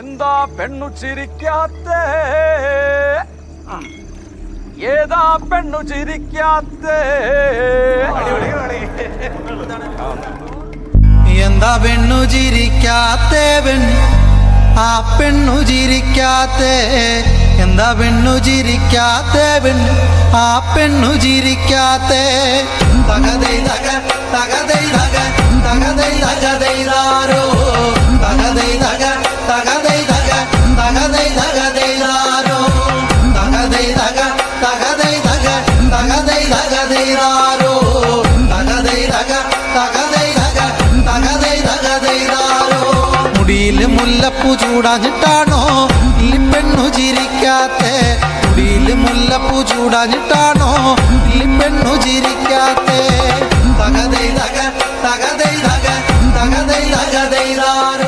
എന്താ പെണ്ണു ചിരിക്കാത്തേ? ഏതാ പെണ്ണു ചിരിക്കാത്തേ? എന്താ പെണ്ണു ചിരിക്കാത്തേ? ആ പെണ്ണു ചിരിക്കാത്തേ? എന്താ പെണ്ണു ചിരിക്കാത്തേ? ആ പെണ്ണു ചിരിക്കാത്തേ? തകതൈ തക തകതൈ തക തകതൈ തകതൈതാരോ തകതൈ തക തകതൈ തക തകതൈ തകതൈതാരോ തകതൈ തക തകതൈ തക തകതൈ തകതൈതാരോ തകതൈ തക തകതൈ തക തകതൈ തകതൈതാരോ. മുടിയില് മുല്ലപ്പൂ ചൂടാഞ്ഞിട്ടാണോ ഈ പെണ്ണു ചിരിക്കാത്തേ? മുടിയില് മുല്ലപ്പൂ ചൂടാഞ്ഞിട്ടാണോ ഈ പെണ്ണു ചിരിക്കാത്തേ? തകതൈ തക തകതൈ തക തകതൈ തകതൈതാരോ.